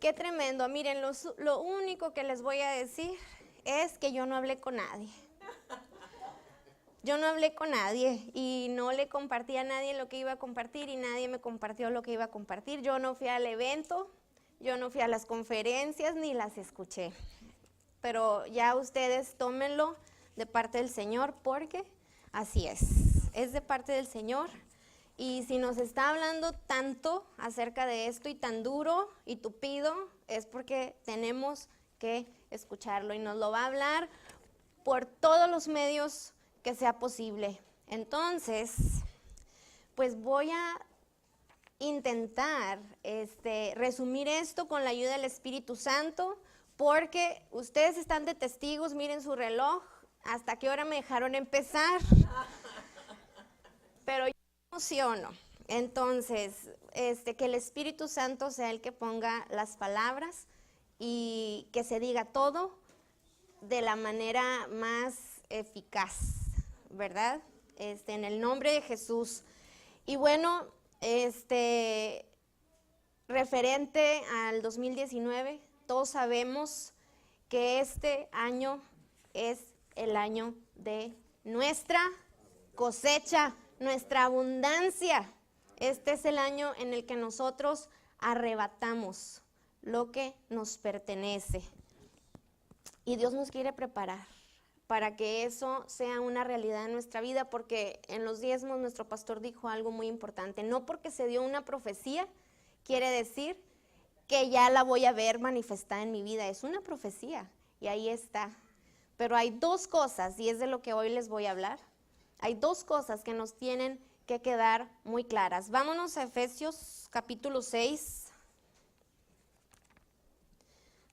qué tremendo. Miren, lo único que les voy a decir es que yo no hablé con nadie. Yo no hablé con nadie y no le compartí a nadie lo que iba a compartir y nadie me compartió lo que iba a compartir. Yo no fui al evento, yo no fui a las conferencias ni las escuché. Pero ya ustedes tómenlo de parte del Señor porque así es de parte del Señor. Y si nos está hablando tanto acerca de esto y tan duro y tupido, es porque tenemos que escucharlo y nos lo va a hablar por todos los medios que sea posible. Entonces, pues voy a intentar resumir esto con la ayuda del Espíritu Santo, porque ustedes están de testigos, miren su reloj, hasta qué hora me dejaron empezar, pero yo me emociono. Entonces, que el Espíritu Santo sea el que ponga las palabras y que se diga todo de la manera más eficaz, ¿verdad? En el nombre de Jesús. Y bueno, referente al 2019, todos sabemos que este año es el año de nuestra cosecha, nuestra abundancia. Este es el año en el que nosotros arrebatamos lo que nos pertenece. Y Dios nos quiere preparar para que eso sea una realidad en nuestra vida, porque en los diezmos nuestro pastor dijo algo muy importante. No porque se dio una profecía, quiere decir que ya la voy a ver manifestada en mi vida. Es una profecía y ahí está. Pero hay dos cosas, y es de lo que hoy les voy a hablar. Hay dos cosas que nos tienen que quedar muy claras. Vámonos a Efesios capítulo 6,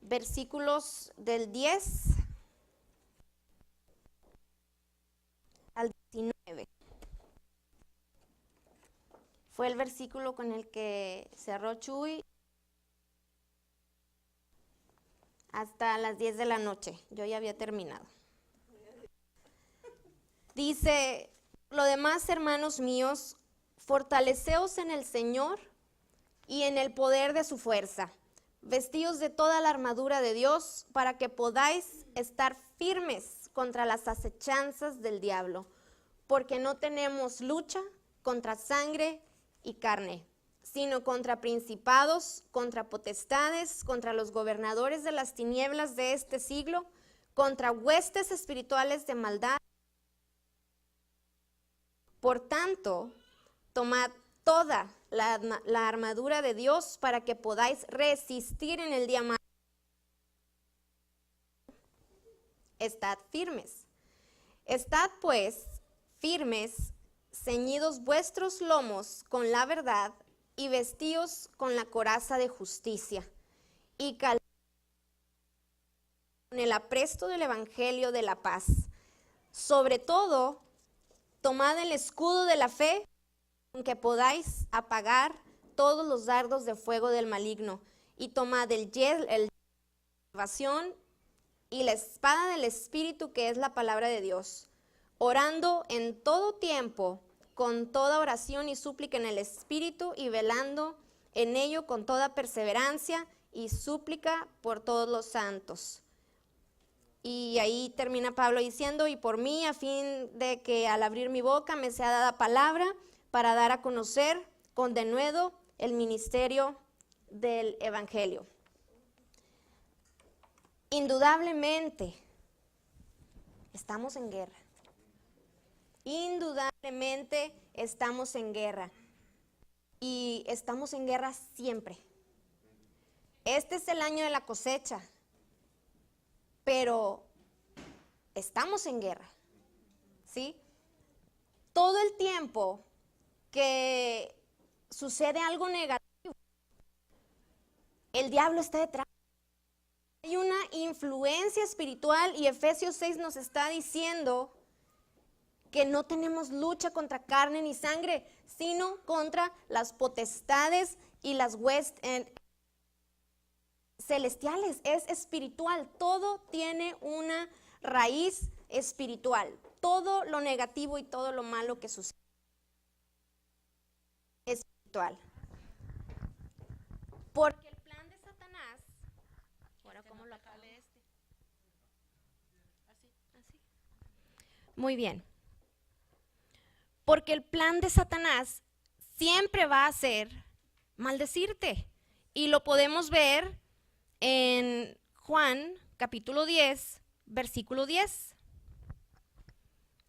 versículos del 10 al 19. Fue el versículo con el que cerró Chuy hasta las 10 de la noche. Yo ya había terminado. Dice: lo demás, hermanos míos, fortaleceos en el Señor y en el poder de su fuerza. Vestíos de toda la armadura de Dios para que podáis estar firmes contra las acechanzas del diablo, porque no tenemos lucha contra sangre y carne, sino contra principados, contra potestades, contra los gobernadores de las tinieblas de este siglo, contra huestes espirituales de maldad. Por tanto, tomad toda la armadura de Dios para que podáis resistir en el día malo. Estad firmes. Estad pues firmes, ceñidos vuestros lomos con la verdad y vestíos con la coraza de justicia y calzados con el apresto del evangelio de la paz. Sobre todo, tomad el escudo de la fe, con que podáis apagar todos los dardos de fuego del maligno, y tomad el salvación y la espada del Espíritu, que es la palabra de Dios, orando en todo tiempo, con toda oración y súplica en el Espíritu, y velando en ello con toda perseverancia y súplica por todos los santos. Y ahí termina Pablo diciendo: y por mí, a fin de que al abrir mi boca me sea dada palabra para dar a conocer con denuedo el ministerio del evangelio. Indudablemente estamos en guerra. Indudablemente estamos en guerra. Y estamos en guerra siempre. Este es el año de la cosecha. Pero estamos en guerra, ¿sí? Todo el tiempo que sucede algo negativo, el diablo está detrás. Hay una influencia espiritual y Efesios 6 nos está diciendo que no tenemos lucha contra carne ni sangre, sino contra las potestades y las huestes celestiales. Es espiritual, todo tiene una raíz espiritual. Todo lo negativo y todo lo malo que sucede es espiritual. Porque el plan de Satanás Muy bien. Porque el plan de Satanás siempre va a ser maldecirte. Y lo podemos ver en Juan capítulo 10, versículo 10.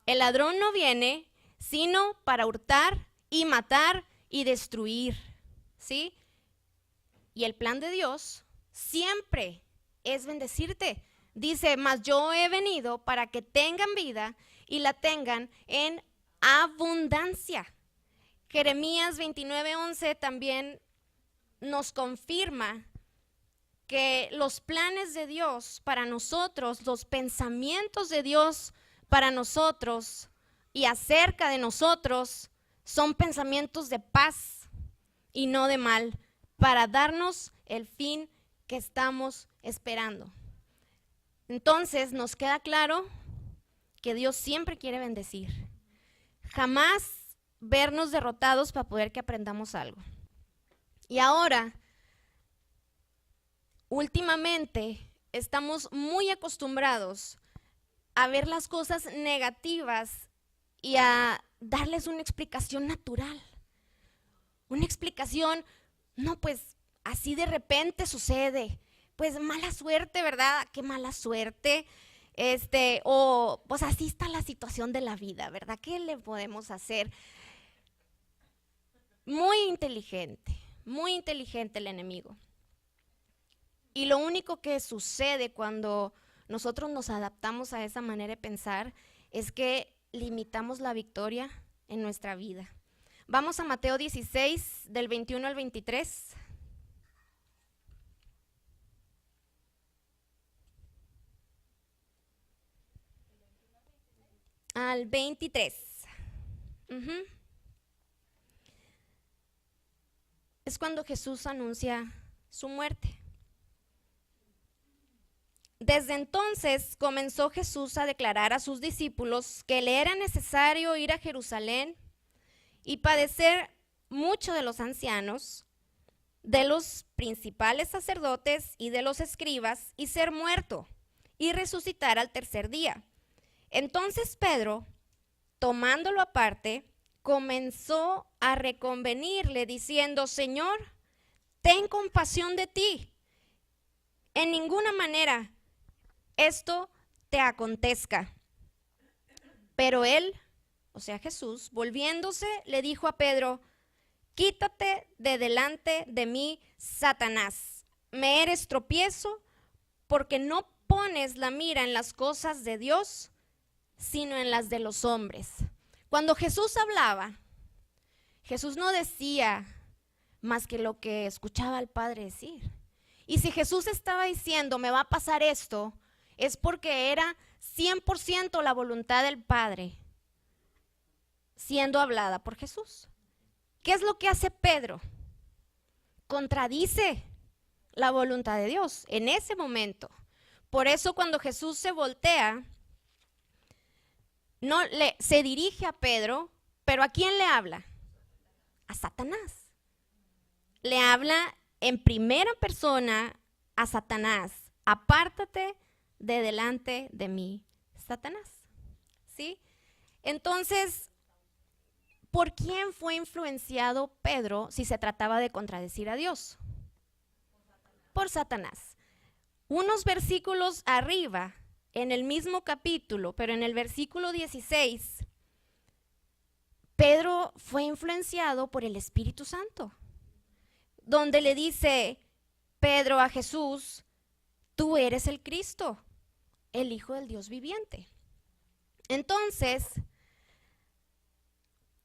El ladrón no viene sino para hurtar y matar y destruir, ¿sí? Y el plan de Dios siempre es bendecirte. Dice, mas yo he venido para que tengan vida y la tengan en abundancia. Jeremías 29:11 también nos confirma que los planes de Dios para nosotros, los pensamientos de Dios para nosotros y acerca de nosotros son pensamientos de paz y no de mal, para darnos el fin que estamos esperando. Entonces nos queda claro que Dios siempre quiere bendecir. Jamás vernos derrotados para poder que aprendamos algo. Y ahora, últimamente, estamos muy acostumbrados a ver las cosas negativas y a darles una explicación natural. Una explicación, no, pues así de repente sucede. Pues mala suerte, ¿verdad? Qué mala suerte. O pues así está la situación de la vida, ¿verdad? ¿Qué le podemos hacer? Muy inteligente el enemigo. Y lo único que sucede cuando nosotros nos adaptamos a esa manera de pensar es que limitamos la victoria en nuestra vida. Vamos a Mateo 16, del 21 al 23. Al 23. Es cuando Jesús anuncia su muerte. Desde entonces comenzó Jesús a declarar a sus discípulos que le era necesario ir a Jerusalén y padecer mucho de los ancianos, de los principales sacerdotes y de los escribas, y ser muerto y resucitar al tercer día. Entonces Pedro, tomándolo aparte, comenzó a reconvenirle diciendo, Señor, ten compasión de ti. En ninguna manera esto te acontezca. Pero él, o sea Jesús, volviéndose, le dijo a Pedro, quítate de delante de mí, Satanás. Me eres tropiezo porque no pones la mira en las cosas de Dios, sino en las de los hombres. Cuando Jesús hablaba, Jesús no decía más que lo que escuchaba al Padre decir. Y si Jesús estaba diciendo, me va a pasar esto, es porque era 100% la voluntad del Padre siendo hablada por Jesús. ¿Qué es lo que hace Pedro? Contradice la voluntad de Dios en ese momento. Por eso cuando Jesús se voltea, se dirige a Pedro, pero ¿a quién le habla? A Satanás. Le habla en primera persona a Satanás. Apártate de delante de mí, Satanás. ¿Sí? Entonces, ¿por quién fue influenciado Pedro si se trataba de contradecir a Dios? Por Satanás. Unos versículos arriba, en el mismo capítulo, pero en el versículo 16, Pedro fue influenciado por el Espíritu Santo, donde le dice Pedro a Jesús, tú eres el Cristo, el Hijo del Dios viviente. Entonces,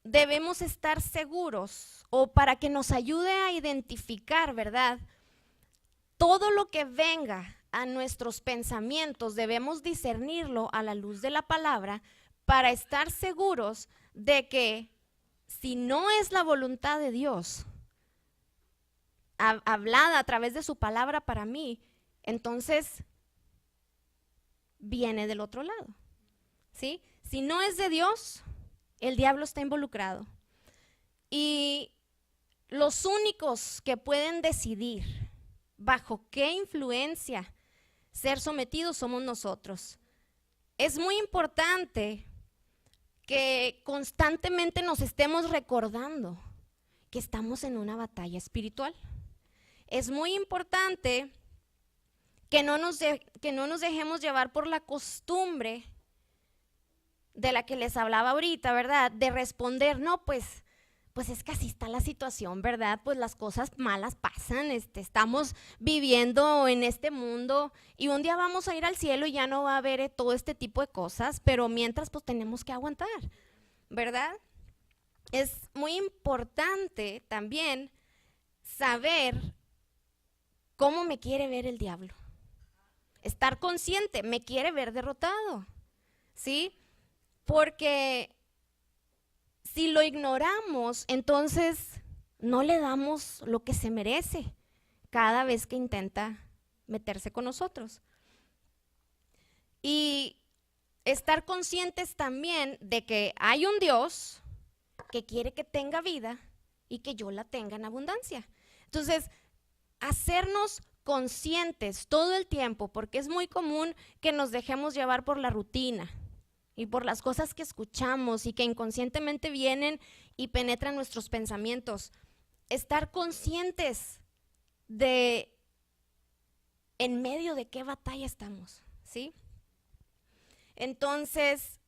debemos estar seguros, o para que nos ayude a identificar, ¿verdad? Todo lo que venga a nuestros pensamientos, debemos discernirlo a la luz de la palabra para estar seguros de que si no es la voluntad de Dios hablada a través de su palabra para mí, entonces viene del otro lado, ¿sí? Si no es de Dios, el diablo está involucrado. Y los únicos que pueden decidir bajo qué influencia ser sometidos somos nosotros. Es muy importante que constantemente nos estemos recordando que estamos en una batalla espiritual. Es muy importante que no nos dejemos llevar por la costumbre de la que les hablaba ahorita, ¿verdad? De responder, no, pues es que así está la situación, ¿verdad? Pues las cosas malas pasan, estamos viviendo en este mundo y un día vamos a ir al cielo y ya no va a haber todo este tipo de cosas, pero mientras pues tenemos que aguantar, ¿verdad? Es muy importante también saber cómo me quiere ver el diablo. Estar consciente, me quiere ver derrotado, ¿sí? Porque si lo ignoramos, entonces no le damos lo que se merece cada vez que intenta meterse con nosotros. Y estar conscientes también de que hay un Dios que quiere que tenga vida y que yo la tenga en abundancia. Entonces, hacernos conscientes todo el tiempo, porque es muy común que nos dejemos llevar por la rutina y por las cosas que escuchamos y que inconscientemente vienen y penetran nuestros pensamientos. Estar conscientes de en medio de qué batalla estamos, ¿sí? Entonces,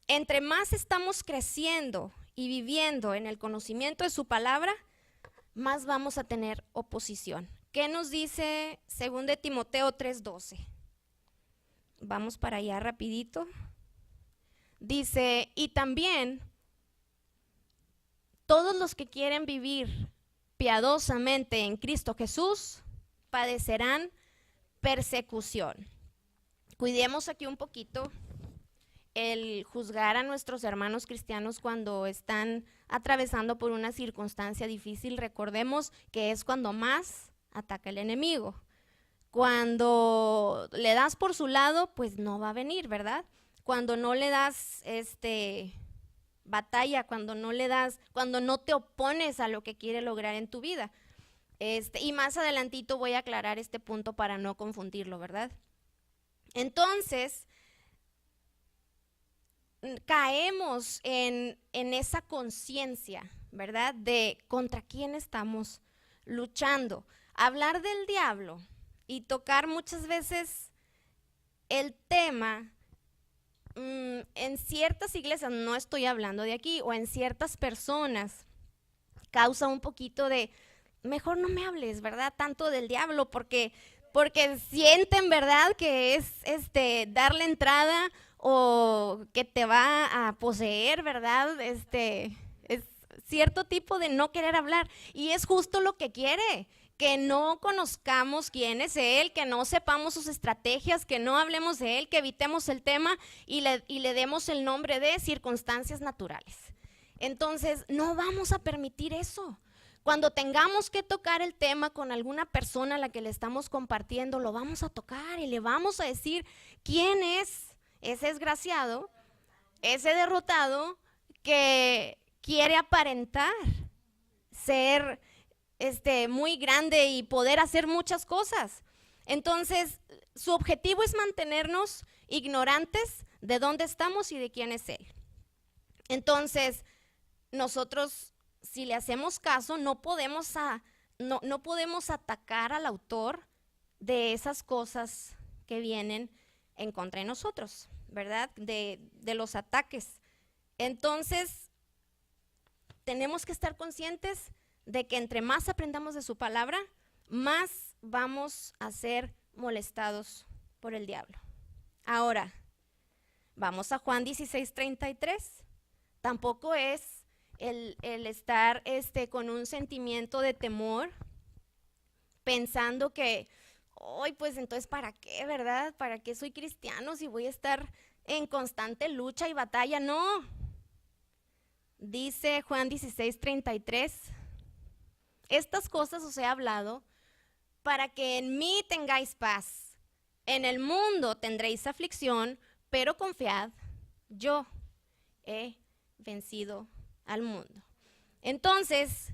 entre más estamos creciendo y viviendo en el conocimiento de su palabra, más vamos a tener oposición. ¿Qué nos dice 2 Timoteo 3:12? Vamos para allá rapidito. Dice, y también todos los que quieren vivir piadosamente en Cristo Jesús padecerán persecución. Cuidemos aquí un poquito el juzgar a nuestros hermanos cristianos cuando están atravesando por una circunstancia difícil. Recordemos que es cuando más ataca el enemigo. Cuando le das por su lado, pues no va a venir, ¿verdad? Cuando no le das batalla, cuando no te opones a lo que quiere lograr en tu vida. Y más adelantito voy a aclarar este punto para no confundirlo, ¿verdad? Entonces, caemos en esa conciencia, ¿verdad? De contra quién estamos luchando. Hablar del diablo y tocar muchas veces el tema, en ciertas iglesias, no estoy hablando de aquí, o en ciertas personas, causa un poquito de, mejor no me hables, ¿verdad? Tanto del diablo, porque sienten, ¿verdad? Que es darle entrada o que te va a poseer, ¿verdad? Es cierto tipo de no querer hablar, y es justo lo que quiere, que no conozcamos quién es Él, que no sepamos sus estrategias, que no hablemos de Él, que evitemos el tema y le demos el nombre de circunstancias naturales. Entonces, no vamos a permitir eso. Cuando tengamos que tocar el tema con alguna persona a la que le estamos compartiendo, lo vamos a tocar y le vamos a decir quién es ese desgraciado, ese derrotado que quiere aparentar ser muy grande y poder hacer muchas cosas. Entonces, su objetivo es mantenernos ignorantes de dónde estamos y de quién es Él. Entonces, nosotros, si le hacemos caso, no podemos atacar al autor de esas cosas que vienen en contra de nosotros, ¿verdad? De los ataques. Entonces, tenemos que estar conscientes de que entre más aprendamos de su palabra, más vamos a ser molestados por el diablo. Ahora, vamos a Juan 16:33. Tampoco es el estar con un sentimiento de temor, pensando que, hoy pues entonces ¿para qué, verdad? ¿Para qué soy cristiano si voy a estar en constante lucha y batalla? No. Dice Juan 16:33, estas cosas os he hablado para que en mí tengáis paz. En el mundo tendréis aflicción, pero confiad, yo he vencido al mundo. Entonces,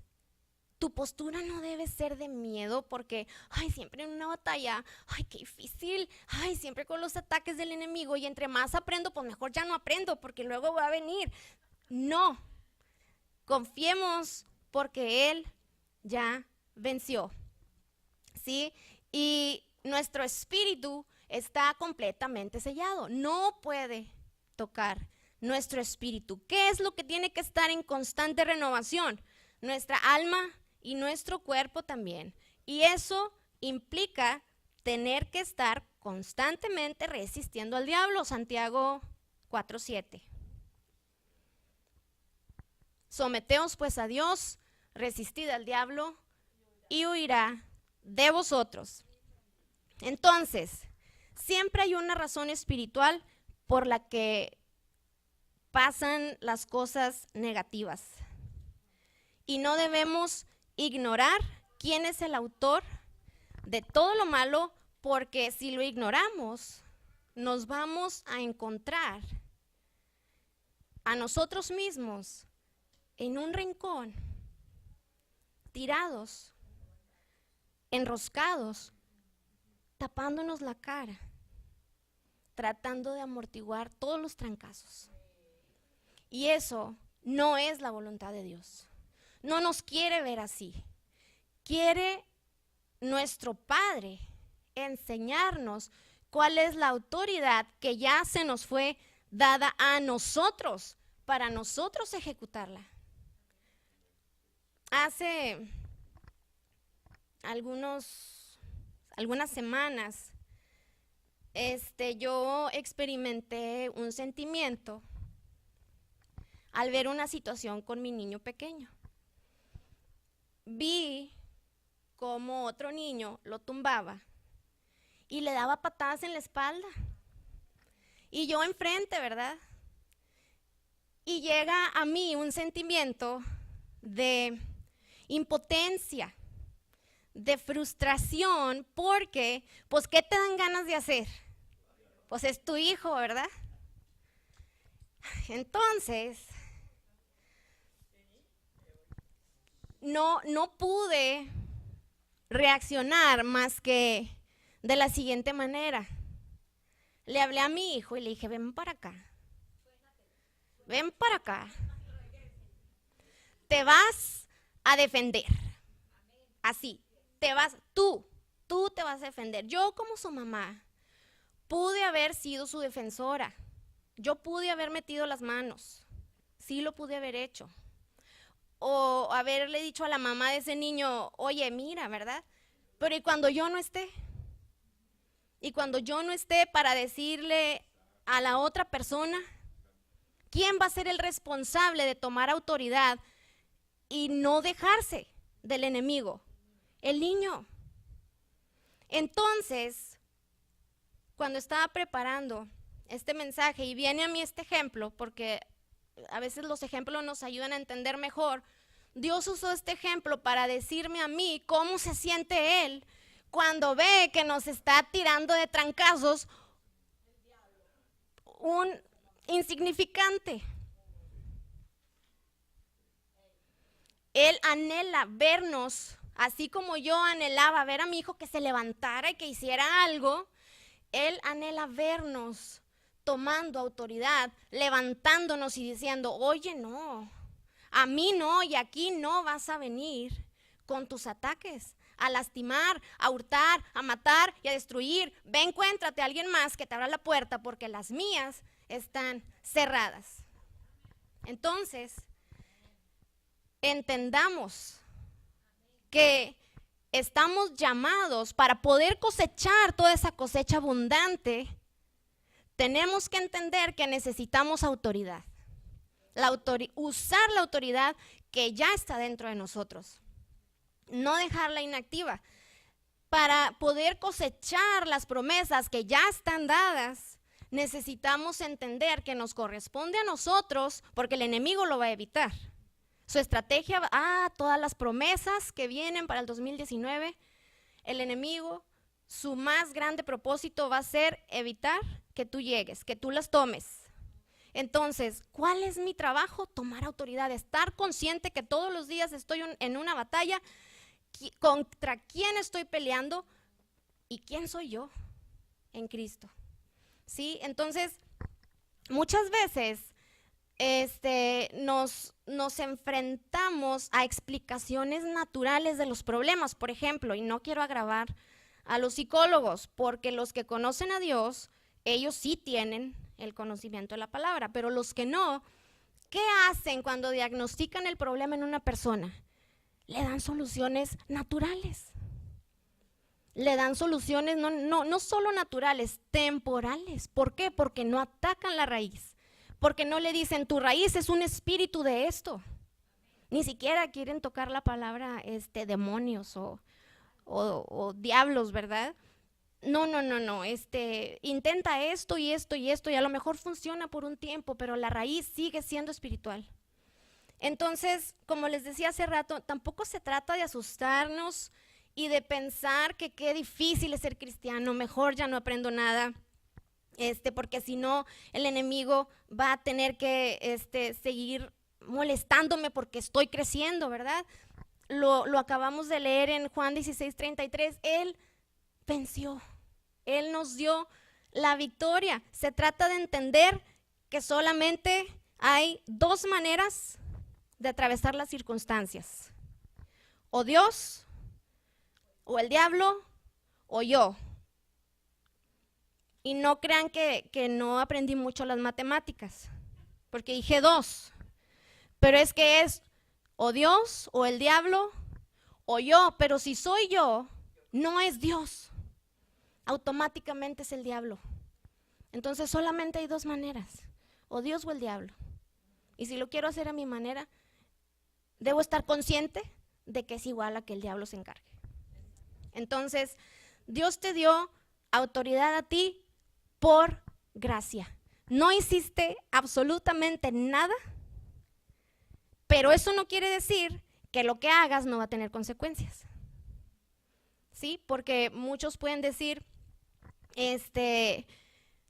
tu postura no debe ser de miedo porque, ay, siempre en una batalla, ay, qué difícil, ay, siempre con los ataques del enemigo y entre más aprendo, pues mejor ya no aprendo porque luego va a venir. No, confiemos porque Él ya venció, ¿sí? Y nuestro espíritu está completamente sellado, no puede tocar nuestro espíritu. ¿Qué es lo que tiene que estar en constante renovación? Nuestra alma y nuestro cuerpo también. Y eso implica tener que estar constantemente resistiendo al diablo. Santiago 4:7. Someteos pues a Dios, resistid al diablo y huirá de vosotros. Entonces, siempre hay una razón espiritual por la que pasan las cosas negativas. Y no debemos ignorar quién es el autor de todo lo malo, porque si lo ignoramos, nos vamos a encontrar a nosotros mismos en un rincón, tirados, enroscados, tapándonos la cara, tratando de amortiguar todos los trancazos. Y eso no es la voluntad de Dios. No nos quiere ver así. Quiere nuestro Padre enseñarnos cuál es la autoridad que ya se nos fue dada a nosotros, para nosotros ejecutarla. Hace algunas semanas, yo experimenté un sentimiento al ver una situación con mi niño pequeño. Vi cómo otro niño lo tumbaba y le daba patadas en la espalda. Y yo enfrente, ¿verdad? Y llega a mí un sentimiento de impotencia, de frustración, porque, pues, ¿qué te dan ganas de hacer? Pues es tu hijo, ¿verdad? Entonces, no pude reaccionar más que de la siguiente manera. Le hablé a mi hijo y le dije, ven para acá. Ven para acá. Te vas a defender. Así, tú te vas a defender. Yo como su mamá pude haber sido su defensora. Yo pude haber metido las manos. Sí lo pude haber hecho. O haberle dicho a la mamá de ese niño, oye, mira, ¿verdad? Pero ¿y cuando yo no esté? Y cuando yo no esté para decirle a la otra persona, ¿quién va a ser el responsable de tomar autoridad y no dejarse del enemigo? El niño. Entonces, cuando estaba preparando este mensaje y viene a mí este ejemplo, porque a veces los ejemplos nos ayudan a entender mejor, Dios usó este ejemplo para decirme a mí cómo se siente Él cuando ve que nos está tirando de trancazos un insignificante. Él anhela vernos, así como yo anhelaba ver a mi hijo que se levantara y que hiciera algo. Él anhela vernos tomando autoridad, levantándonos y diciendo, oye, no, a mí no, y aquí no vas a venir con tus ataques, a lastimar, a hurtar, a matar y a destruir. Ve, encuéntrate a alguien más que te abra la puerta porque las mías están cerradas. Entonces, entendamos que estamos llamados para poder cosechar toda esa cosecha abundante. Tenemos que entender que necesitamos autoridad. Usar la autoridad que ya está dentro de nosotros. No dejarla inactiva. Para poder cosechar las promesas que ya están dadas, necesitamos entender que nos corresponde a nosotros, porque el enemigo lo va a evitar. Su estrategia, todas las promesas que vienen para el 2019, el enemigo, su más grande propósito va a ser evitar que tú llegues, que tú las tomes. Entonces, ¿cuál es mi trabajo? Tomar autoridad, estar consciente que todos los días estoy en una batalla. ¿Contra quién estoy peleando? ¿Y quién soy yo en Cristo? ¿Sí? Entonces, muchas veces nos enfrentamos a explicaciones naturales de los problemas, por ejemplo, y no quiero agravar a los psicólogos, porque los que conocen a Dios, ellos sí tienen el conocimiento de la palabra, pero los que no, ¿qué hacen cuando diagnostican el problema en una persona? Le dan soluciones naturales. Le dan soluciones no solo naturales, temporales. ¿Por qué? Porque no atacan la raíz. Porque no le dicen, tu raíz es un espíritu de esto. Ni siquiera quieren tocar la palabra demonios o diablos, ¿verdad? No, intenta esto y esto y esto y a lo mejor funciona por un tiempo, pero la raíz sigue siendo espiritual. Entonces, como les decía hace rato, tampoco se trata de asustarnos y de pensar que qué difícil es ser cristiano, mejor ya no aprendo nada, porque si no el enemigo va a tener que seguir molestándome porque estoy creciendo, ¿verdad? Lo acabamos de leer en Juan 16:33, Él venció, Él nos dio la victoria. Se trata de entender que solamente hay dos maneras de atravesar las circunstancias, o Dios, o el diablo, o yo. Y no crean que no aprendí mucho las matemáticas, porque dije dos, pero es que es o Dios, o el diablo, o yo, pero si soy yo, no es Dios, automáticamente es el diablo. Entonces solamente hay dos maneras, o Dios o el diablo. Y si lo quiero hacer a mi manera, debo estar consciente de que es igual a que el diablo se encargue. Entonces, Dios te dio autoridad a ti por gracia. No hiciste absolutamente nada, pero eso no quiere decir que lo que hagas no va a tener consecuencias. ¿Sí? Porque muchos pueden decir,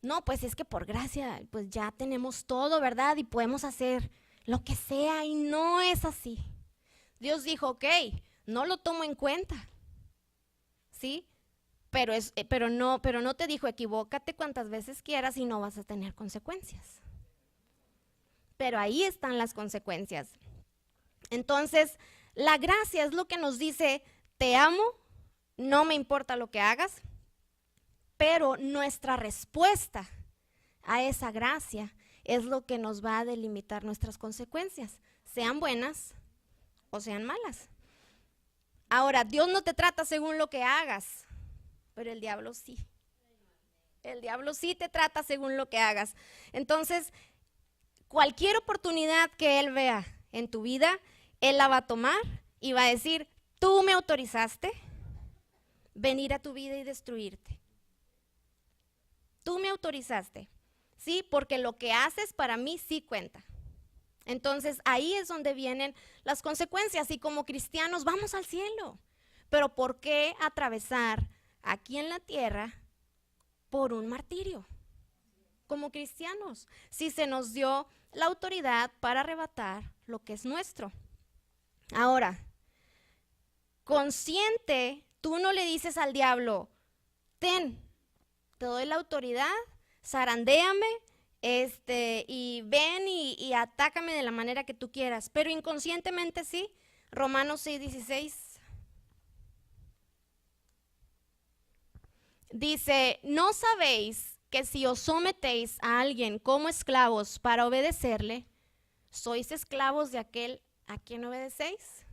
no, pues es que por gracia, pues ya tenemos todo, ¿verdad? Y podemos hacer lo que sea, y no es así. Dios dijo, ok, no lo tomo en cuenta, ¿sí? Pero no te dijo, equivócate cuantas veces quieras y no vas a tener consecuencias. Pero ahí están las consecuencias. Entonces, la gracia es lo que nos dice, te amo, no me importa lo que hagas, pero nuestra respuesta a esa gracia es lo que nos va a delimitar nuestras consecuencias, sean buenas o sean malas. Ahora, Dios no te trata según lo que hagas, pero el diablo sí. El diablo sí te trata según lo que hagas. Entonces, cualquier oportunidad que él vea en tu vida, él la va a tomar y va a decir, tú me autorizaste venir a tu vida y destruirte. Tú me autorizaste, ¿sí? Porque lo que haces para mí sí cuenta. Entonces ahí es donde vienen las consecuencias y como cristianos vamos al cielo. Pero ¿por qué atravesar aquí en la tierra por un martirio? Como cristianos, si se nos dio la autoridad para arrebatar lo que es nuestro. Ahora, consciente, tú no le dices al diablo, te doy la autoridad, zarandéame, y ven y atácame de la manera que tú quieras, pero inconscientemente sí. Romanos 6:16 dice, ¿no sabéis que si os sometéis a alguien como esclavos para obedecerle, sois esclavos de aquel a quien obedecéis?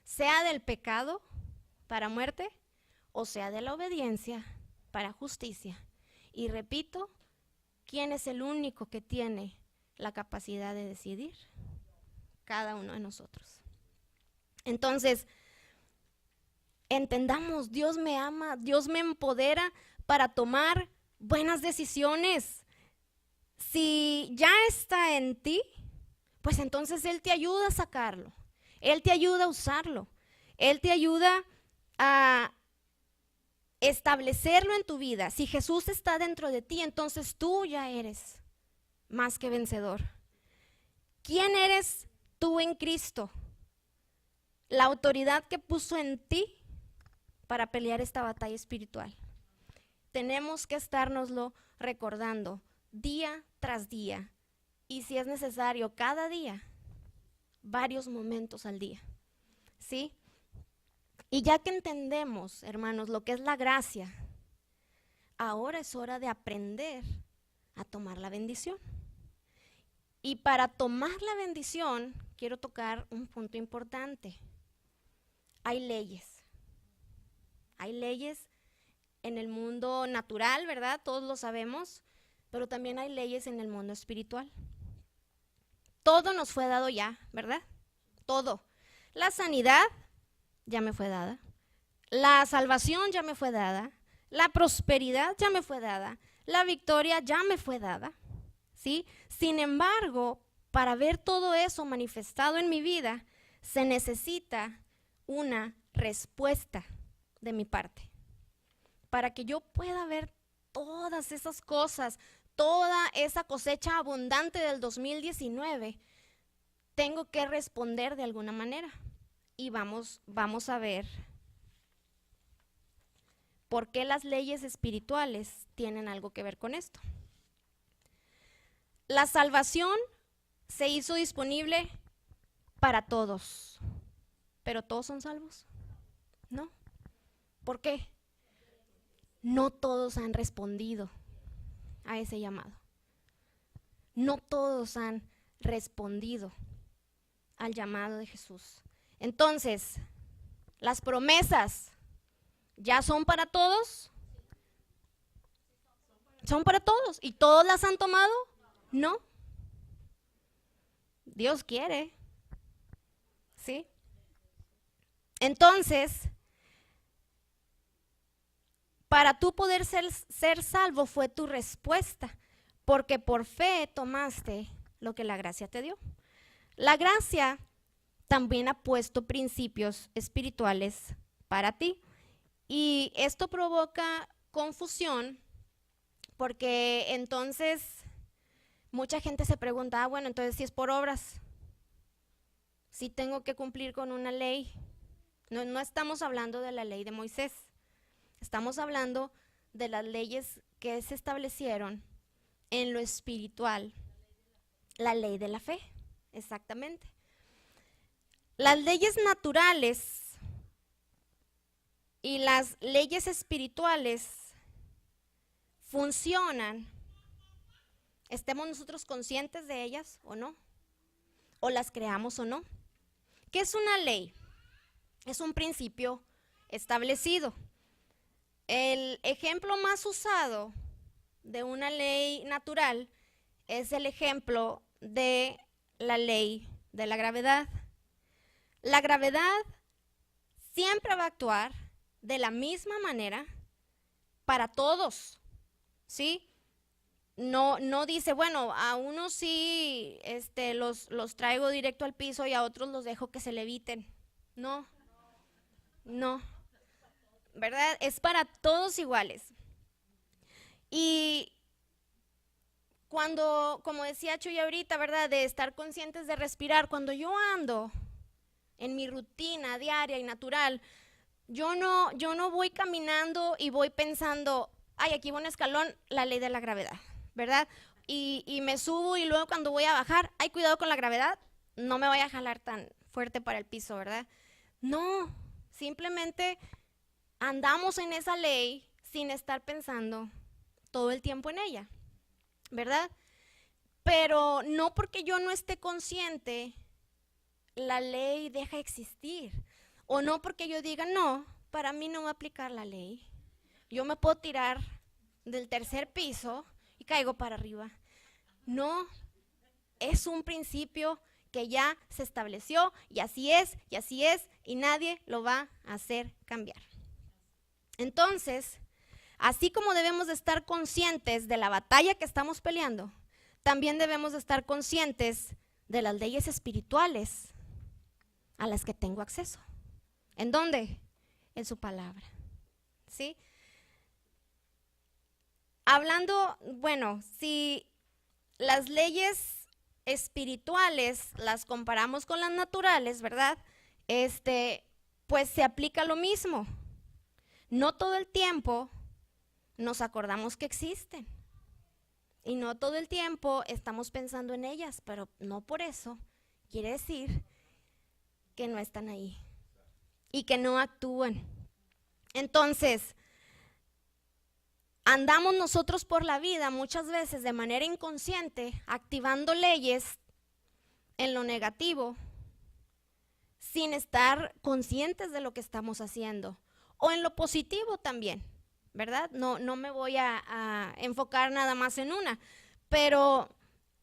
Sea del pecado para muerte o sea de la obediencia para justicia. Y repito, ¿quién es el único que tiene la capacidad de decidir? Cada uno de nosotros. Entonces, entendamos, Dios me ama, Dios me empodera para tomar buenas decisiones. Si ya está en ti, pues entonces Él te ayuda a sacarlo, Él te ayuda a usarlo, Él te ayuda a establecerlo en tu vida. Si Jesús está dentro de ti, entonces tú ya eres más que vencedor. ¿Quién eres tú en Cristo? La autoridad que puso en ti para pelear esta batalla espiritual. Tenemos que estárnoslo recordando día tras día, y si es necesario cada día, varios momentos al día, ¿sí? Y ya que entendemos, hermanos, lo que es la gracia, ahora es hora de aprender a tomar la bendición. Y para tomar la bendición, quiero tocar un punto importante. Hay leyes. Hay leyes en el mundo natural, ¿verdad? Todos lo sabemos, pero también hay leyes en el mundo espiritual. Todo nos fue dado ya, ¿verdad? Todo. La sanidad ya me fue dada. La salvación ya me fue dada. La prosperidad ya me fue dada. La victoria ya me fue dada, ¿sí? Sin embargo, para ver todo eso manifestado en mi vida, se necesita una respuesta de mi parte. Para que yo pueda ver todas esas cosas, toda esa cosecha abundante del 2019, tengo que responder de alguna manera. Y vamos a ver por qué las leyes espirituales tienen algo que ver con esto. La salvación se hizo disponible para todos, pero ¿todos son salvos? No. ¿Por qué? No todos han respondido a ese llamado. No todos han respondido al llamado de Jesús. Entonces, las promesas ya son para todos. Son para todos. ¿Y todos las han tomado? No. Dios quiere. ¿Sí? Entonces, para tú poder ser salvo fue tu respuesta, porque por fe tomaste lo que la gracia te dio. La gracia también ha puesto principios espirituales para ti, y esto provoca confusión, porque entonces mucha gente se pregunta, bueno, entonces si es por obras, si tengo que cumplir con una ley. No estamos hablando de la ley de Moisés. Estamos hablando de las leyes que se establecieron en lo espiritual. La ley de la fe, exactamente. Las leyes naturales y las leyes espirituales funcionan, estemos nosotros conscientes de ellas o no, o las creamos o no. ¿Qué es una ley? Es un principio establecido. El ejemplo más usado de una ley natural es el ejemplo de la ley de la gravedad. La gravedad siempre va a actuar de la misma manera para todos, ¿sí? No dice, bueno, a unos sí los traigo directo al piso y a otros los dejo que se leviten. No, ¿verdad? Es para todos iguales. Y cuando, como decía Chuy ahorita, ¿verdad? De estar conscientes de respirar, cuando yo ando en mi rutina diaria y natural, yo no voy caminando y voy pensando, ay, aquí va un escalón, la ley de la gravedad, ¿verdad? Y me subo y luego cuando voy a bajar, ay, cuidado con la gravedad, no me vaya a jalar tan fuerte para el piso, ¿verdad? No, simplemente andamos en esa ley sin estar pensando todo el tiempo en ella, ¿verdad? Pero no porque yo no esté consciente, la ley deja de existir. O no porque yo diga, no, para mí no va a aplicar la ley. Yo me puedo tirar del tercer piso y caigo para arriba. No, es un principio que ya se estableció y así es, y nadie lo va a hacer cambiar. Entonces, así como debemos de estar conscientes de la batalla que estamos peleando, también debemos de estar conscientes de las leyes espirituales a las que tengo acceso. ¿En dónde? En su palabra, ¿sí? Hablando, bueno, si las leyes espirituales las comparamos con las naturales, ¿verdad? Pues se aplica lo mismo. No todo el tiempo nos acordamos que existen. Y no todo el tiempo estamos pensando en ellas, pero no por eso quiere decir que no están ahí y que no actúan. Entonces, andamos nosotros por la vida muchas veces de manera inconsciente, activando leyes en lo negativo, sin estar conscientes de lo que estamos haciendo, o en lo positivo también, ¿verdad? No me voy a enfocar nada más en una, pero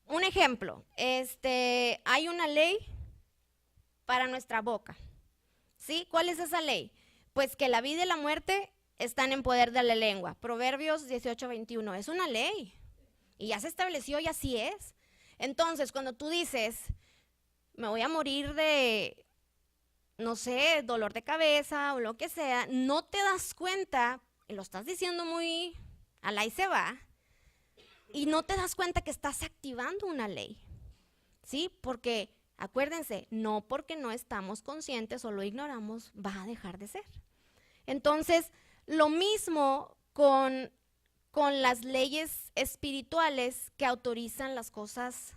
un ejemplo, hay una ley para nuestra boca, ¿sí? ¿Cuál es esa ley? Pues que la vida y la muerte están en poder de la lengua. Proverbios 18:21, es una ley y ya se estableció y así es. Entonces, cuando tú dices, me voy a morir de, no sé, dolor de cabeza o lo que sea, no te das cuenta, y lo estás diciendo muy al ahí se va, y no te das cuenta que estás activando una ley, ¿sí? Porque, acuérdense, no porque no estamos conscientes o lo ignoramos, va a dejar de ser. Entonces, lo mismo con las leyes espirituales que autorizan las cosas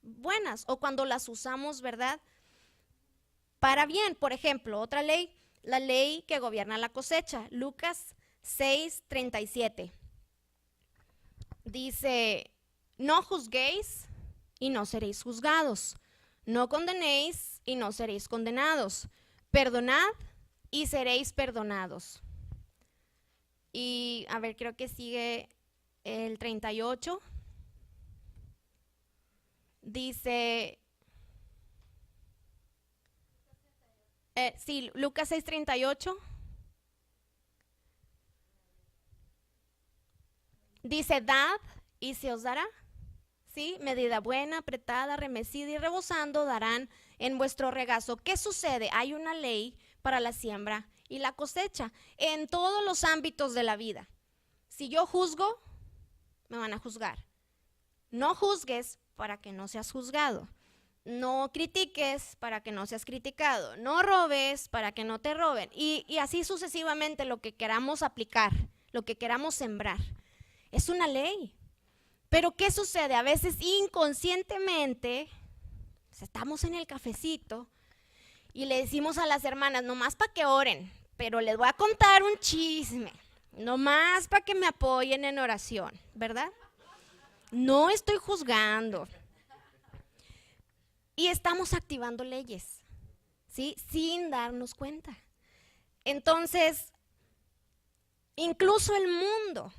buenas o cuando las usamos, ¿verdad? Para bien. Por ejemplo, otra ley, la ley que gobierna la cosecha, Lucas 6:37. Dice, no juzguéis y no seréis juzgados, no condenéis y no seréis condenados, perdonad y seréis perdonados. Y a ver, creo que sigue el 38. Dice, sí, Lucas 6:38. Dice, dad y se os dará, ¿sí? Medida buena, apretada, remecida y rebosando darán en vuestro regazo. ¿Qué sucede? Hay una ley para la siembra y la cosecha en todos los ámbitos de la vida. Si yo juzgo, me van a juzgar. No juzgues para que no seas juzgado. No critiques para que no seas criticado. No robes para que no te roben. Y así sucesivamente lo que queramos aplicar, lo que queramos sembrar. Es una ley. Pero ¿qué sucede? A veces inconscientemente, pues estamos en el cafecito y le decimos a las hermanas, nomás para que oren, pero les voy a contar un chisme, nomás para que me apoyen en oración, ¿verdad? No estoy juzgando. Y estamos activando leyes, ¿sí? Sin darnos cuenta. Entonces, incluso el mundo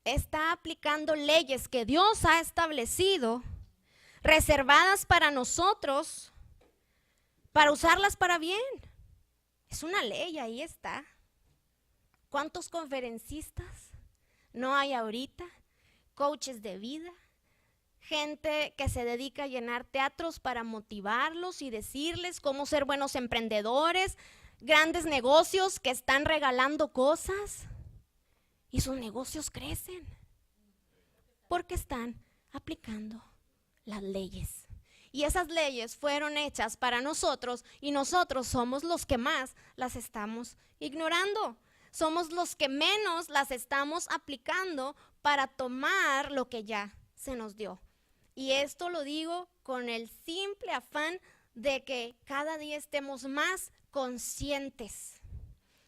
está aplicando leyes que Dios ha establecido, reservadas para nosotros, para usarlas para bien. Es una ley, ahí está. ¿Cuántos conferencistas no hay ahorita? Coaches de vida, gente que se dedica a llenar teatros para motivarlos y decirles cómo ser buenos emprendedores, grandes negocios que están regalando cosas y sus negocios crecen porque están aplicando las leyes. Y esas leyes fueron hechas para nosotros y nosotros somos los que más las estamos ignorando. Somos los que menos las estamos aplicando para tomar lo que ya se nos dio. Y esto lo digo con el simple afán de que cada día estemos más conscientes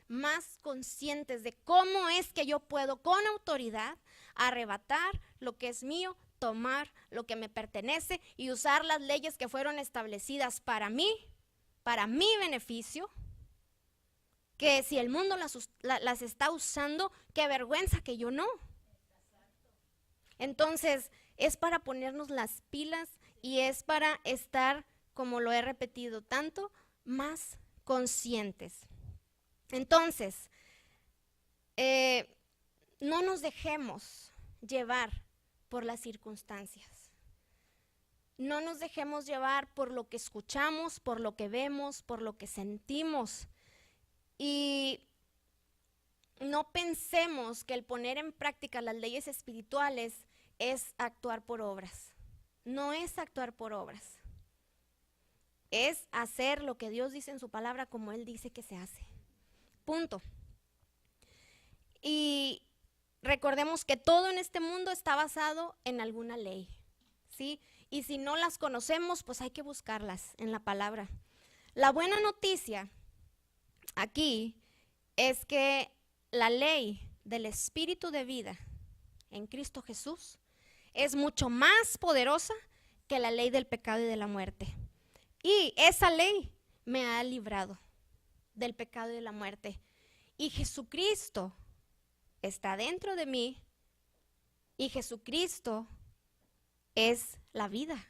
de cómo es que yo puedo con autoridad arrebatar lo que es mío, tomar lo que me pertenece y usar las leyes que fueron establecidas para mí, para mi beneficio, que si el mundo las está usando, qué vergüenza que yo no. Entonces, es para ponernos las pilas y es para estar, como lo he repetido tanto, más conscientes. Entonces, no nos dejemos llevar por las circunstancias. No nos dejemos llevar por lo que escuchamos, por lo que vemos, por lo que sentimos. Y no pensemos que el poner en práctica las leyes espirituales es actuar por obras. no es actuar por obras. Es hacer lo que Dios dice en su palabra como Él dice que se hace. Punto. Y recordemos que todo en este mundo está basado en alguna ley, ¿sí? Y si no las conocemos, pues hay que buscarlas en la palabra. La buena noticia aquí es que la ley del Espíritu de vida en Cristo Jesús es mucho más poderosa que la ley del pecado y de la muerte. Y esa ley me ha librado del pecado y de la muerte. Y Jesucristo está dentro de mí y Jesucristo es la vida.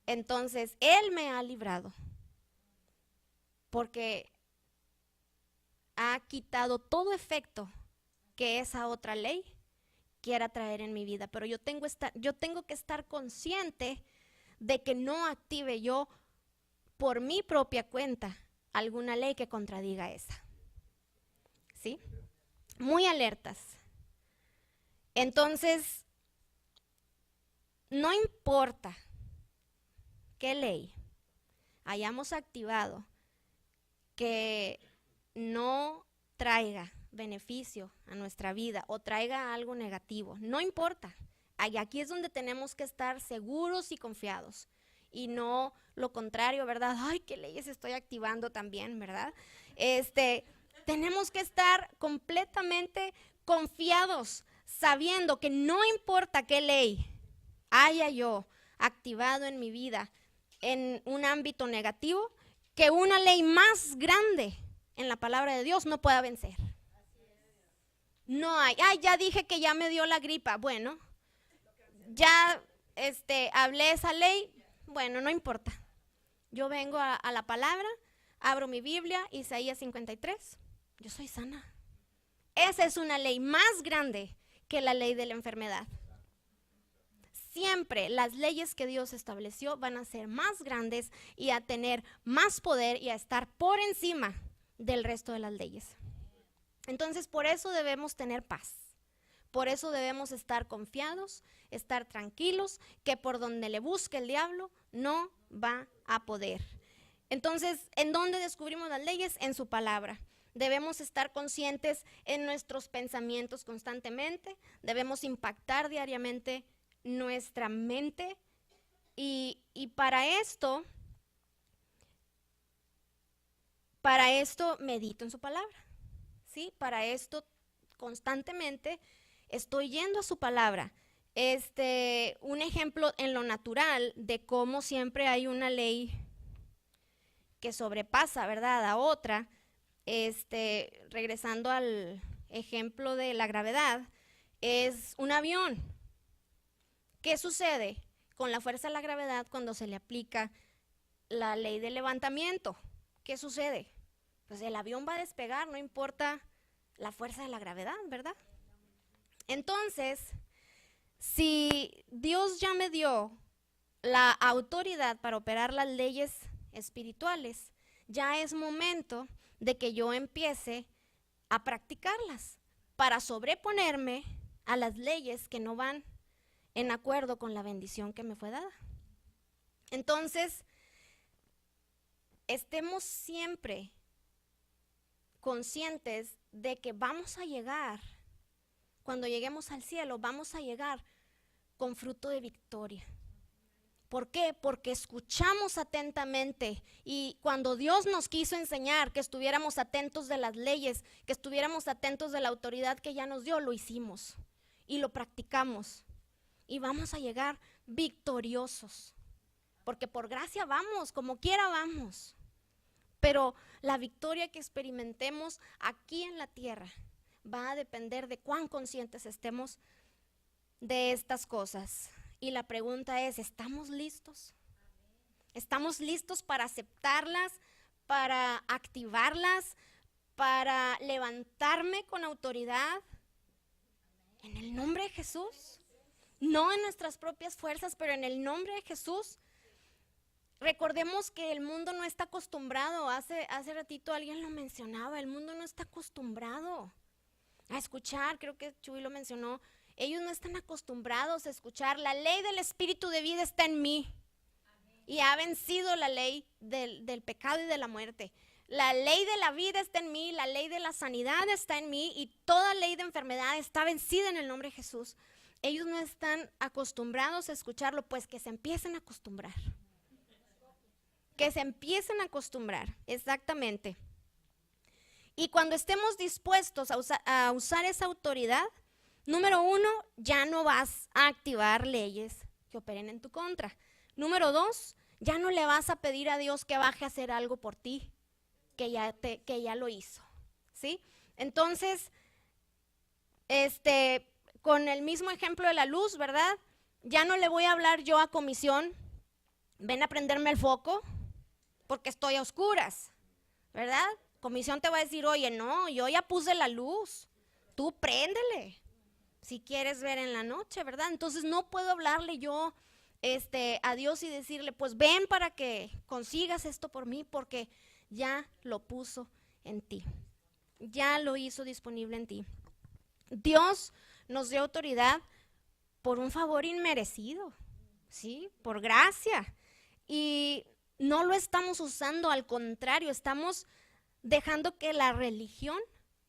Entonces, Él me ha librado porque ha quitado todo efecto que esa otra ley quiera traer en mi vida. Pero yo tengo que estar consciente de que no active yo por mi propia cuenta alguna ley que contradiga esa. ¿Sí? Muy alertas. Entonces, no importa qué ley hayamos activado que no traiga beneficio a nuestra vida o traiga algo negativo, no importa. Aquí es donde tenemos que estar seguros y confiados y no lo contrario, ¿verdad? Ay, qué leyes estoy activando también, ¿verdad? Tenemos que estar completamente confiados, sabiendo que no importa qué ley haya yo activado en mi vida en un ámbito negativo, que una ley más grande en la palabra de Dios no pueda vencer. No hay, ya dije que ya me dio la gripa, bueno, ya hablé esa ley, bueno, no importa. Yo vengo a la palabra, abro mi Biblia, Isaías 53, yo soy sana. Esa es una ley más grande que la ley de la enfermedad. Siempre las leyes que Dios estableció van a ser más grandes y a tener más poder y a estar por encima del resto de las leyes. Entonces, por eso debemos tener paz. Por eso debemos estar confiados, estar tranquilos, que por donde le busque el diablo no va a poder. Entonces, ¿en dónde descubrimos las leyes? En su palabra. Debemos estar conscientes en nuestros pensamientos constantemente, debemos impactar diariamente nuestra mente y para esto medito en su palabra, ¿sí? Para esto constantemente estoy yendo a su palabra. Un ejemplo en lo natural de cómo siempre hay una ley que sobrepasa, ¿verdad?, a otra. Regresando al ejemplo de la gravedad, es un avión. ¿Qué sucede con la fuerza de la gravedad cuando se le aplica la ley del levantamiento? ¿Qué sucede? Pues el avión va a despegar, no importa la fuerza de la gravedad, ¿verdad? Entonces, si Dios ya me dio la autoridad para operar las leyes espirituales, ya es momento de que yo empiece a practicarlas para sobreponerme a las leyes que no van en acuerdo con la bendición que me fue dada. Entonces, estemos siempre conscientes de que vamos a llegar, cuando lleguemos al cielo, vamos a llegar con fruto de victoria. ¿Por qué? Porque escuchamos atentamente y cuando Dios nos quiso enseñar que estuviéramos atentos de las leyes, que estuviéramos atentos de la autoridad que ya nos dio, lo hicimos y lo practicamos y vamos a llegar victoriosos, porque por gracia vamos, como quiera vamos, pero la victoria que experimentemos aquí en la tierra va a depender de cuán conscientes estemos de estas cosas. Y la pregunta es, ¿estamos listos? ¿Estamos listos para aceptarlas, para activarlas, para levantarme con autoridad? En el nombre de Jesús. No en nuestras propias fuerzas, pero en el nombre de Jesús. Recordemos que el mundo no está acostumbrado, hace ratito alguien lo mencionaba, el mundo no está acostumbrado a escuchar, creo que Chuy lo mencionó, Ellos no están acostumbrados a escuchar, la ley del espíritu de vida está en mí. Y ha vencido la ley del pecado y de la muerte. La ley de la vida está en mí, la ley de la sanidad está en mí y toda ley de enfermedad está vencida en el nombre de Jesús. Ellos no están acostumbrados a escucharlo, pues que se empiecen a acostumbrar. Que se empiecen a acostumbrar, exactamente. Y cuando estemos dispuestos a usar esa autoridad, número 1, ya no vas a activar leyes que operen en tu contra. Número 2, ya no le vas a pedir a Dios que baje a hacer algo por ti, que ya lo hizo, ¿sí? Entonces, con el mismo ejemplo de la luz, ¿verdad? Ya no le voy a hablar yo a comisión, ven a prenderme el foco, porque estoy a oscuras, ¿verdad? Comisión te va a decir, oye, no, yo ya puse la luz, tú préndele, si quieres ver en la noche, ¿verdad? Entonces no puedo hablarle yo a Dios y decirle, pues ven para que consigas esto por mí, porque ya lo puso en ti, ya lo hizo disponible en ti. Dios nos dio autoridad por un favor inmerecido, ¿sí? Por gracia. Y no lo estamos usando, al contrario, estamos dejando que la religión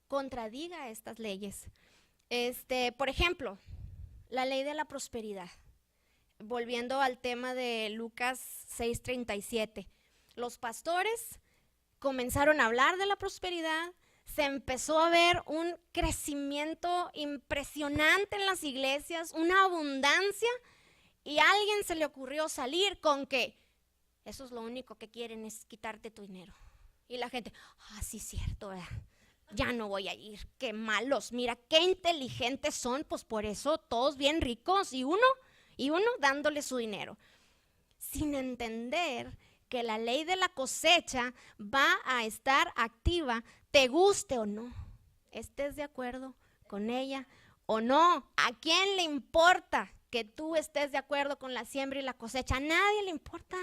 contradiga estas leyes. Por ejemplo, la ley de la prosperidad. Volviendo al tema de Lucas 6:37, los pastores comenzaron a hablar de la prosperidad, se empezó a ver un crecimiento impresionante en las iglesias, una abundancia, y a alguien se le ocurrió salir con que eso es lo único que quieren, es quitarte tu dinero. Y la gente, sí, cierto, ya no voy a ir, qué malos, mira qué inteligentes son, pues por eso todos bien ricos y uno dándole su dinero, sin entender que la ley de la cosecha va a estar activa, te guste o no, estés de acuerdo con ella o no. ¿A quién le importa que tú estés de acuerdo con la siembra y la cosecha? A nadie le importa.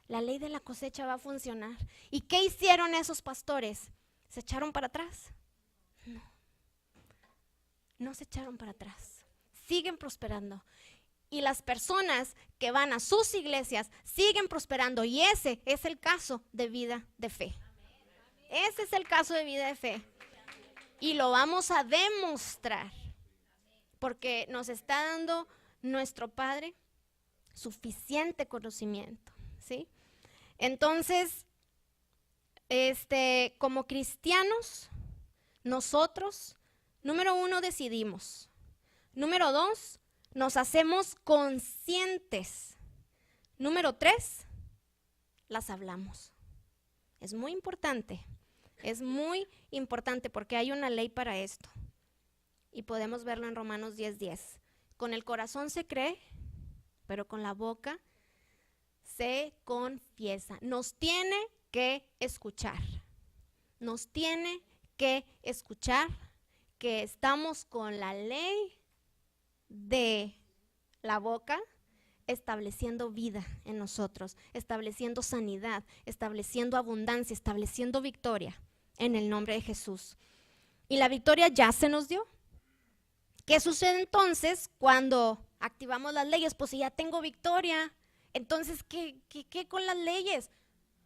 La ley de la cosecha va a funcionar. ¿Y qué hicieron esos pastores? ¿Se echaron para atrás? No se echaron para atrás. Siguen prosperando. Y las personas que van a sus iglesias siguen prosperando. Y ese es el caso de vida de fe. Ese es el caso de vida de fe. Y lo vamos a demostrar. Porque nos está dando nuestro Padre suficiente conocimiento, ¿sí? Entonces, como cristianos, nosotros, número 1, decidimos. Número 2, nos hacemos conscientes. Número 3, las hablamos. Es muy importante porque hay una ley para esto. Y podemos verlo en Romanos 10:10. Con el corazón se cree, pero con la boca se confiesa. Nos tiene que escuchar. Nos tiene que escuchar que estamos con la ley de la boca estableciendo vida en nosotros, estableciendo sanidad, estableciendo abundancia, estableciendo victoria en el nombre de Jesús. Y la victoria ya se nos dio. ¿Qué sucede entonces cuando activamos las leyes? Pues si ya tengo victoria, entonces ¿qué con las leyes?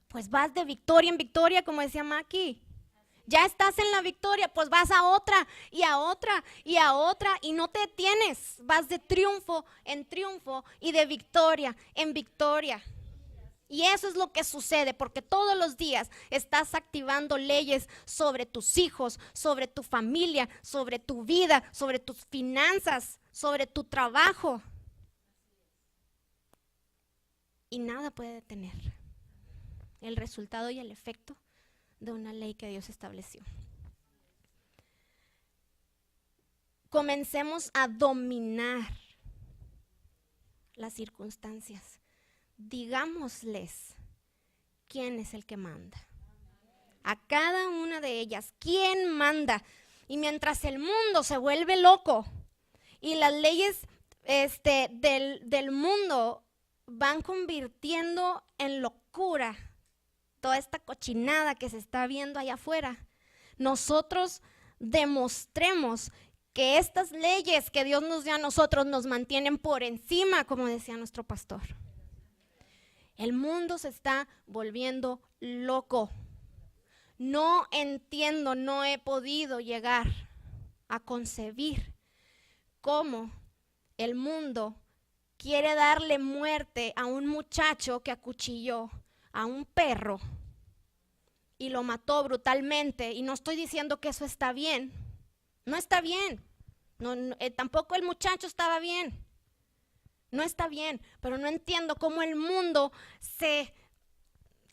Pues vas de victoria en victoria, como decía Maki. Ya estás en la victoria, pues vas a otra y a otra y a otra y no te detienes. Vas de triunfo en triunfo y de victoria en victoria. Y eso es lo que sucede, porque todos los días estás activando leyes sobre tus hijos, sobre tu familia, sobre tu vida, sobre tus finanzas, sobre tu trabajo. Y nada puede detener el resultado y el efecto de una ley que Dios estableció. Comencemos a dominar las circunstancias. Digámosles quién es el que manda. A cada una de ellas, ¿quién manda? Y mientras el mundo se vuelve loco y las leyes del mundo van convirtiendo en locura toda esta cochinada que se está viendo allá afuera, nosotros demostremos que estas leyes que Dios nos dio a nosotros nos mantienen por encima, como decía nuestro pastor. El mundo se está volviendo loco. No entiendo, no he podido llegar a concebir cómo el mundo quiere darle muerte a un muchacho que acuchilló a un perro y lo mató brutalmente. Y no estoy diciendo que eso está bien. No está bien. Tampoco el muchacho estaba bien. No está bien, pero no entiendo cómo el mundo se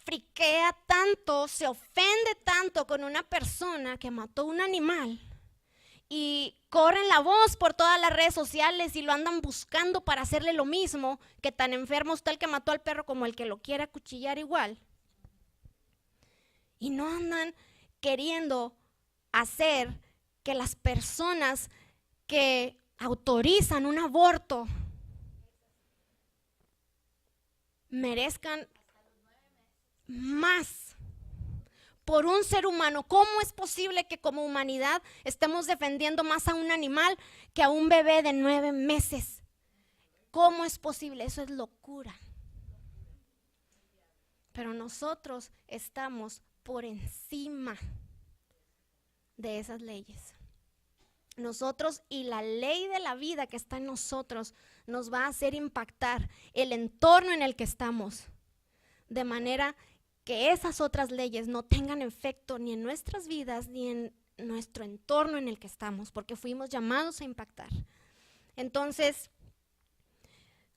friquea tanto, se ofende tanto con una persona que mató un animal y corren la voz por todas las redes sociales y lo andan buscando para hacerle lo mismo, que tan enfermo está el que mató al perro como el que lo quiere acuchillar igual. Y no andan queriendo hacer que las personas que autorizan un aborto merezcan más por un ser humano. ¿Cómo es posible que como humanidad estemos defendiendo más a un animal que a un bebé de 9 meses? ¿Cómo es posible? Eso es locura. Pero nosotros estamos por encima de esas leyes. Nosotros y la ley de la vida que está en nosotros nos va a hacer impactar el entorno en el que estamos, de manera que esas otras leyes no tengan efecto ni en nuestras vidas ni en nuestro entorno en el que estamos, porque fuimos llamados a impactar. Entonces,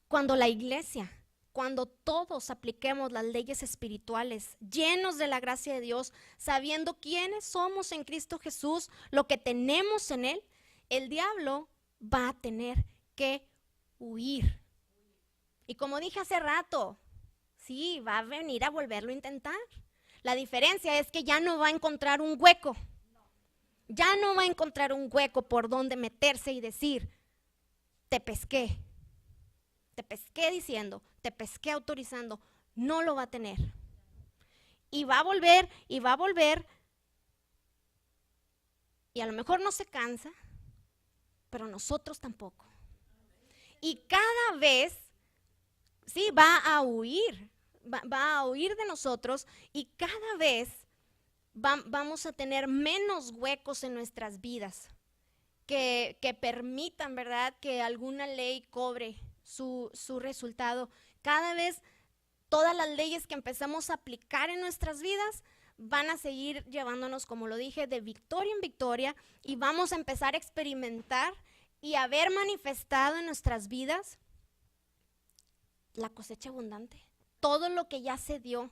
cuando la iglesia, cuando todos apliquemos las leyes espirituales, llenos de la gracia de Dios, sabiendo quiénes somos en Cristo Jesús, lo que tenemos en Él, el diablo va a tener que huir. Y como dije hace rato, sí, va a venir a volverlo a intentar. La diferencia es que ya no va a encontrar un hueco. Ya no va a encontrar un hueco por donde meterse y decir, te pesqué. Te pesqué diciendo, te pesqué autorizando. No lo va a tener. Y va a volver, y va a volver. Y a lo mejor no se cansa, pero nosotros tampoco. Y cada vez, sí, va a huir de nosotros, y cada vez vamos a tener menos huecos en nuestras vidas que permitan, ¿verdad?, que alguna ley cobre su resultado. Cada vez todas las leyes que empezamos a aplicar en nuestras vidas van a seguir llevándonos, como lo dije, de victoria en victoria, y vamos a empezar a experimentar y a ver manifestado en nuestras vidas la cosecha abundante. Todo lo que ya se dio,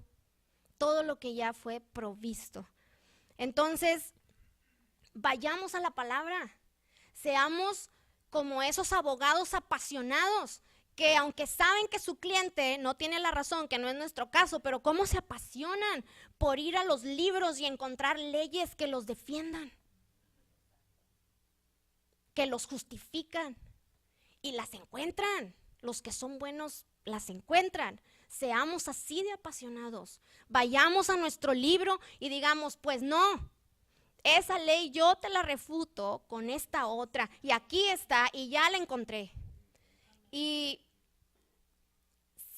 todo lo que ya fue provisto. Entonces, vayamos a la palabra, seamos como esos abogados apasionados que, aunque saben que su cliente no tiene la razón, que no es nuestro caso, pero cómo se apasionan por ir a los libros y encontrar leyes que los defiendan, que los justifican, y las encuentran. Los que son buenos las encuentran. Seamos así de apasionados. Vayamos a nuestro libro y digamos, pues no, esa ley yo te la refuto con esta otra, y aquí está, y ya la encontré. Y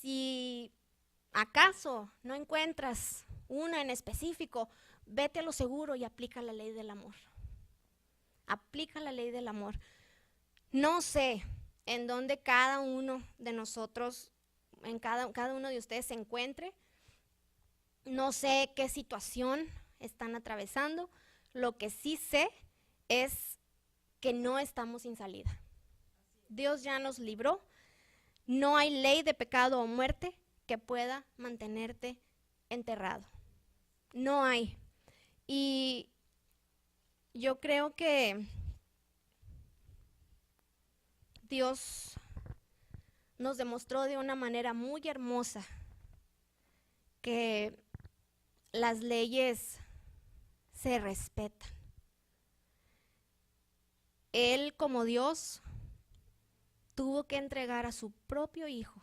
si acaso no encuentras una en específico, vete a lo seguro y aplica la ley del amor. Aplica la ley del amor. No sé en dónde cada uno de nosotros, en cada uno de ustedes se encuentre. No sé qué situación están atravesando. Lo que sí sé es que no estamos sin salida. Dios ya nos libró. No hay ley de pecado o muerte que pueda mantenerte enterrado. No hay. Y yo creo que Dios nos demostró de una manera muy hermosa que las leyes se respetan. Él, como Dios, tuvo que entregar a su propio hijo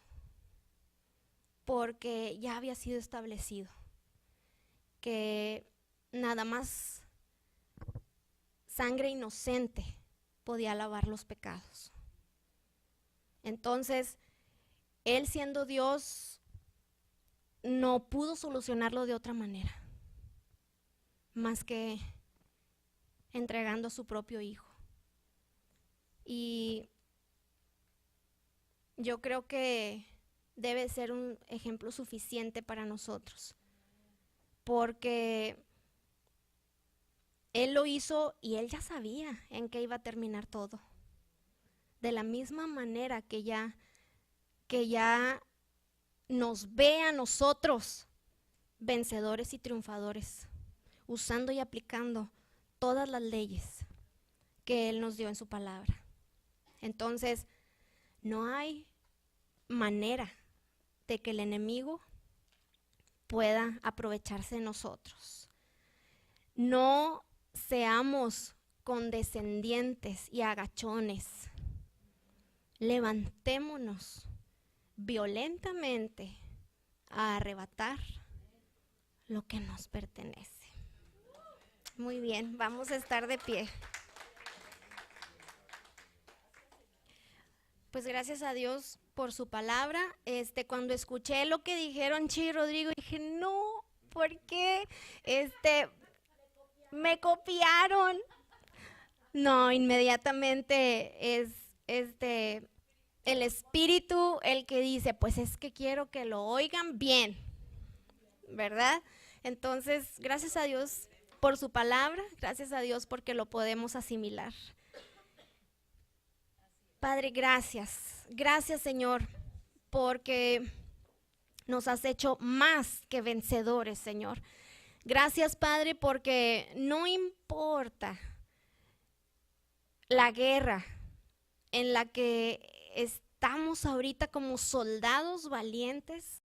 porque ya había sido establecido que nada más sangre inocente podía lavar los pecados. Entonces, Él siendo Dios, no pudo solucionarlo de otra manera, más que entregando a su propio Hijo. Y yo creo que debe ser un ejemplo suficiente para nosotros, porque Él lo hizo y Él ya sabía en qué iba a terminar todo. De la misma manera que ya nos ve a nosotros vencedores y triunfadores, usando y aplicando todas las leyes que Él nos dio en su palabra. Entonces, no hay manera de que el enemigo pueda aprovecharse de nosotros. No seamos condescendientes y agachones. Levantémonos violentamente a arrebatar lo que nos pertenece. Muy bien, vamos a estar de pie. Pues gracias a Dios por su palabra. Cuando escuché lo que dijeron Chi y Rodrigo, dije, no, ¿por qué? Me copiaron. No, inmediatamente es el espíritu el que dice, pues es que quiero que lo oigan bien, ¿verdad? Entonces, gracias a Dios por su palabra, gracias a Dios porque lo podemos asimilar. Padre, gracias Señor, porque nos has hecho más que vencedores, Señor. Gracias, Padre, porque no importa la guerra en la que estamos ahorita como soldados valientes,